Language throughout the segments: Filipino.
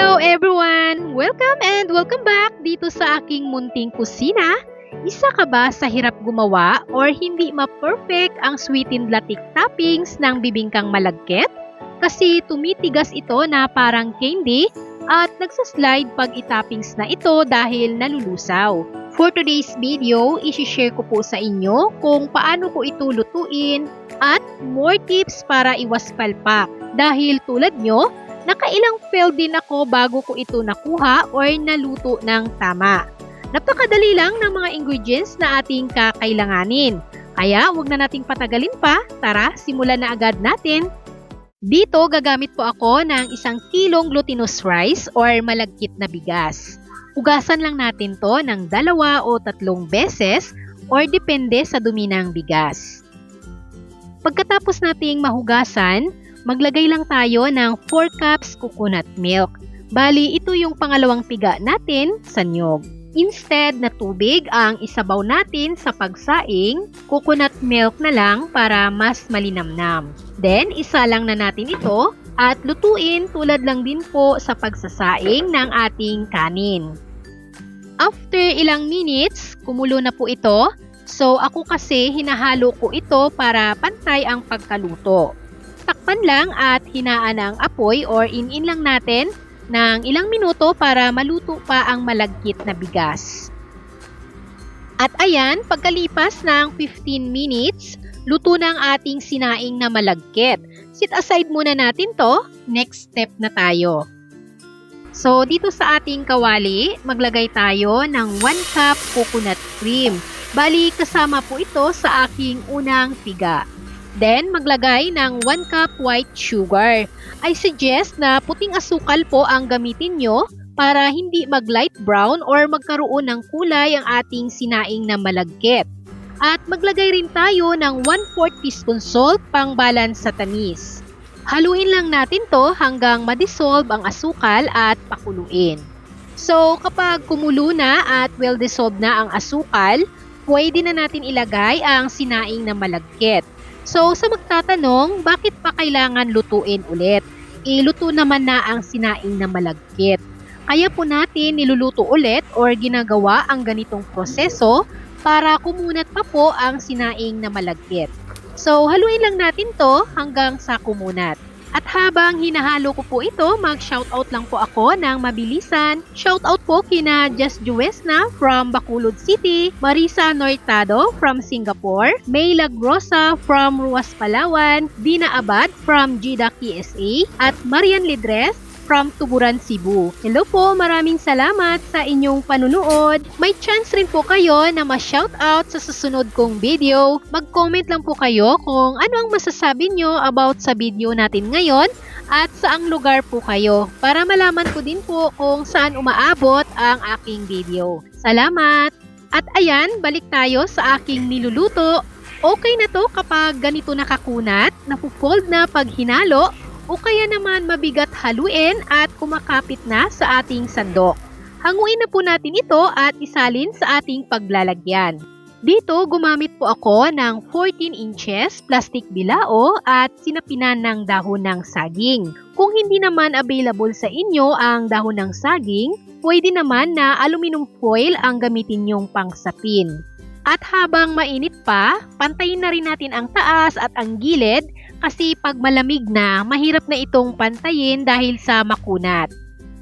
Hello everyone! Welcome and welcome back dito sa aking munting kusina. Isa ka ba sa hirap gumawa or hindi ma-perfect ang sweetened latik toppings ng bibingkang malagkit? Kasi tumitigas ito na parang candy at nagsaslide pag itoppings na ito dahil nalulusaw. For today's video, isi-share ko po sa inyo kung paano ko ito lutuin at more tips para iwas palpak. Dahil tulad nyo, nakailang fail din ako bago ko ito nakuha or naluto ng tama. Napakadali lang ng mga ingredients na ating kakailanganin. Kaya huwag na nating patagalin pa, tara simulan na agad natin. Dito gagamit po ako ng 1 kilong glutinous rice or malagkit na bigas. Hugasan lang natin to ng 2 o 3 beses or depende sa dumi ng bigas. Pagkatapos nating mahugasan, maglagay lang tayo ng 4 cups coconut milk. Bali, ito yung pangalawang piga natin sa niyog. Instead na tubig ang isabaw natin sa pagsaing, coconut milk na lang para mas malinamnam. Then, isa lang na natin ito at lutuin tulad lang din po sa pagsasaing ng ating kanin. After ilang minutes, kumulo na po ito. So, ako kasi hinahalo ko ito para pantay ang pagkaluto. Takpan lang at hinaan ang apoy or in-in lang natin ng ilang minuto para maluto pa ang malagkit na bigas. At ayan, pagkalipas ng 15 minutes, luto na ang ating sinaing na malagkit. Sit aside muna natin to. Next step na tayo. So, dito sa ating kawali, maglagay tayo ng 1 cup coconut cream. Bali, kasama po ito sa aking unang piga. Then, maglagay ng 1 cup white sugar. I suggest na puting asukal po ang gamitin nyo para hindi mag-light brown or magkaroon ng kulay ang ating sinaing na malagkit. At maglagay rin tayo ng 1/4 teaspoon salt pang balance sa tamis. Haluin lang natin to hanggang ma-dissolve ang asukal at pakuluin. So, kapag kumulo na at well-dissolved na ang asukal, pwede na natin ilagay ang sinaing na malagkit. So, sa magtatanong, bakit pa kailangan lutuin ulit? Luto naman na ang sinaing na malagkit. Kaya po natin niluluto ulit or ginagawa ang ganitong proseso para kumunat pa po ang sinaing na malagkit. So, haluin lang natin to hanggang sa kumunat. At habang hinahalo ko po ito, mag-shoutout lang po ako ng mabilisan. Shoutout po kina Just Juesna from Bacolod City, Marisa Nortado from Singapore, May Lagrosa from Ruas Palawan, Dina Abad from Jeddah KSA, at Marian Lidres from Tuburan, Cebu. Hello po, maraming salamat sa inyong panunood. May chance rin po kayo na ma-shoutout sa susunod kong video. Mag-comment lang po kayo kung ano ang masasabi nyo about sa video natin ngayon at saang lugar po kayo para malaman ko din po kung saan umaabot ang aking video. Salamat! At ayan, balik tayo sa aking niluluto. Okay na to kapag ganito nakakunat, napufold na pag hinalo, o kaya naman mabigat haluin at kumakapit na sa ating sandok. Hanguin na po natin ito at isalin sa ating paglalagyan. Dito gumamit po ako ng 14 inches plastic bilao at sinapinan ng dahon ng saging. Kung hindi naman available sa inyo ang dahon ng saging, pwede naman na aluminum foil ang gamitin nyong pangsapin. At habang mainit pa, pantayin na rin natin ang taas at ang gilid kasi pag malamig na, mahirap na itong pantayin dahil sa makunat.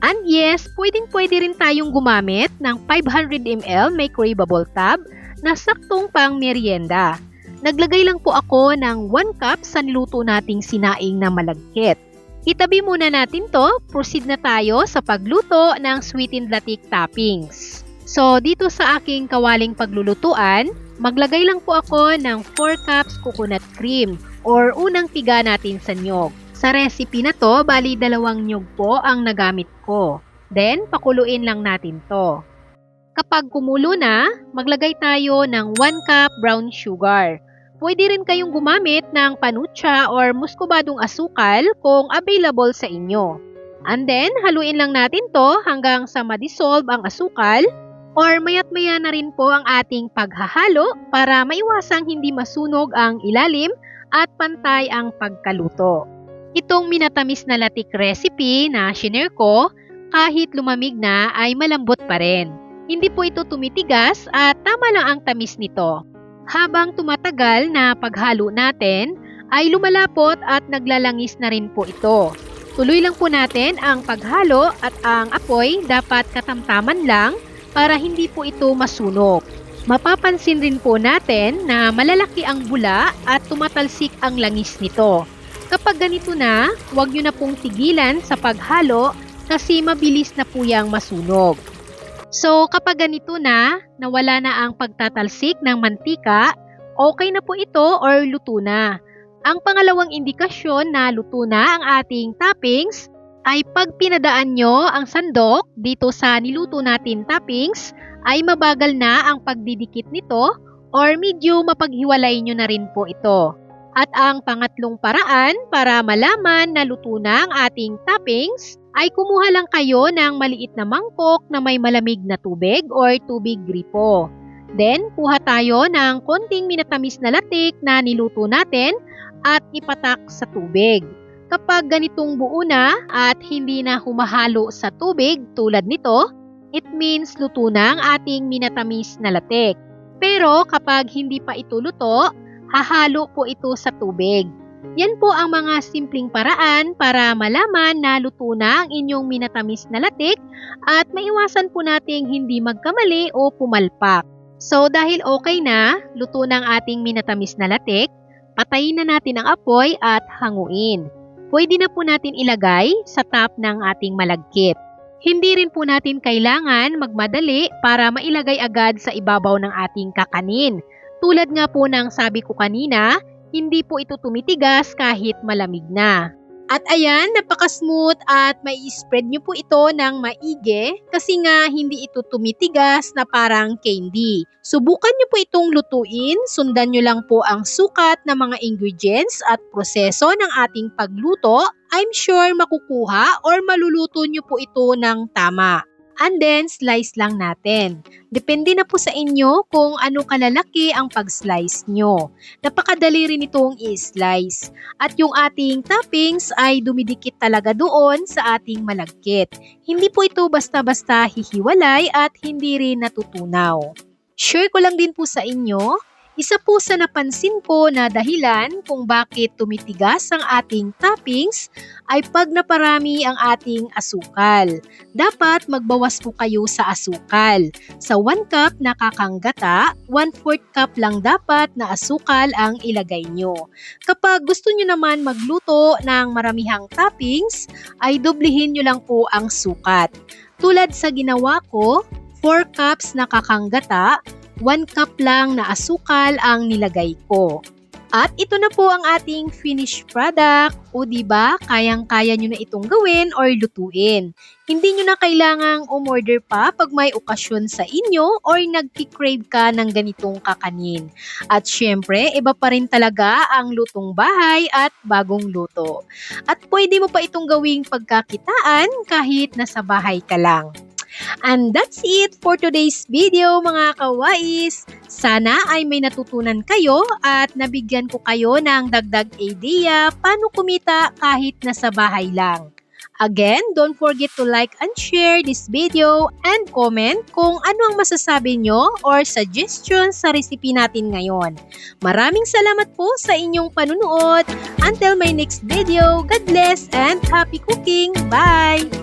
And yes, pwede rin tayong gumamit ng 500 ml microwavable tub na saktong pang merienda. Naglagay lang po ako ng 1 cup sa niluto nating sinaing na malagkit. Itabi muna natin to, proceed na tayo sa pagluto ng sweetened latik toppings. So, dito sa aking kawaling paglulutuan, maglagay lang po ako ng 4 cups coconut cream or unang piga natin sa niyog. Sa recipe na to, bali 2 niyog po ang nagamit ko. Then, pakuluin lang natin to. Kapag kumulo na, maglagay tayo ng 1 cup brown sugar. Pwede rin kayong gumamit ng panucha or muscovadong asukal kung available sa inyo. And then, haluin lang natin to hanggang sa ma-dissolve ang asukal. Or mayat-maya na rin po ang ating paghahalo para maiwasang hindi masunog ang ilalim at pantay ang pagkaluto. Itong minatamis na latik recipe na shinare ko, kahit lumamig na ay malambot pa rin. Hindi po ito tumitigas at tama lang ang tamis nito. Habang tumatagal na paghalo natin, ay lumalapot at naglalangis na rin po ito. Tuloy lang po natin ang paghalo at ang apoy dapat katamtaman lang para hindi po ito masunog. Mapapansin rin po natin na malalaki ang bula at tumatalsik ang langis nito. Kapag ganito na, huwag nyo na pong tigilan sa paghalo kasi mabilis na po yang masunog. So kapag ganito na, nawala na ang pagtatalsik ng mantika, okay na po ito or luto na. Ang pangalawang indikasyon na luto na ang ating toppings ay pag pinadaan nyo ang sandok dito sa niluto natin toppings, ay mabagal na ang pagdidikit nito or medyo mapaghiwalay nyo na rin po ito. At ang pangatlong paraan para malaman na luto na ang ating toppings ay kumuha lang kayo ng maliit na mangkok na may malamig na tubig or tubig gripo. Then, kuha tayo ng konting minatamis na latik na niluto natin at ipatak sa tubig. Kapag ganitong buo na at hindi na humahalo sa tubig tulad nito, it means luto na ang ating minatamis na latik. Pero kapag hindi pa ito luto, hahalo po ito sa tubig. Yan po ang mga simpleng paraan para malaman na luto na ang inyong minatamis na latik at maiwasan po nating hindi magkamali o pumalpak. So dahil okay na, luto na ang ating minatamis na latik, patayin na natin ang apoy at hanguin. Pwede na po natin ilagay sa top ng ating malagkit. Hindi rin po natin kailangan magmadali para mailagay agad sa ibabaw ng ating kakanin. Tulad nga po ng sabi ko kanina, hindi po ito tumitigas kahit malamig na. At ayan, napaka-smooth at may spread nyo po ito ng maigi kasi nga hindi ito tumitigas na parang candy. Subukan nyo po itong lutuin, sundan nyo lang po ang sukat ng mga ingredients at proseso ng ating pagluto. I'm sure makukuha or maluluto nyo po ito ng tama. And then, slice lang natin. Depende na po sa inyo kung ano kalalaki ang pag-slice nyo. Napakadali rin itong i-slice. At yung ating toppings ay dumidikit talaga doon sa ating malagkit. Hindi po ito basta-basta hihiwalay at hindi rin natutunaw. Share ko lang din po sa inyo, isa po sa napansin ko na dahilan kung bakit tumitigas ang ating toppings ay pag naparami ang ating asukal. Dapat magbawas po kayo sa asukal. Sa 1 cup na kakanggata, 1/4 cup lang dapat na asukal ang ilagay nyo. Kapag gusto nyo naman magluto ng maramihang toppings, ay doblihin nyo lang po ang sukat. Tulad sa ginawa ko, 4 cups na kakanggata, 1 cup lang na asukal ang nilagay ko. At ito na po ang ating finished product. O diba, kayang-kaya nyo na itong gawin or lutuin. Hindi nyo na kailangang umorder pa pag may okasyon sa inyo or nagki-crave ka ng ganitong kakanin. At syempre, iba pa rin talaga ang lutong bahay at bagong luto. At pwede mo pa itong gawing pagkakitaan kahit nasa bahay ka lang. And that's it for today's video mga kawais. Sana ay may natutunan kayo at nabigyan ko kayo ng dagdag idea paano kumita kahit nasa bahay lang. Again, don't forget to like and share this video and comment kung ano ang masasabi nyo or suggestions sa recipe natin ngayon. Maraming salamat po sa inyong panunood. Until my next video, God bless and happy cooking! Bye!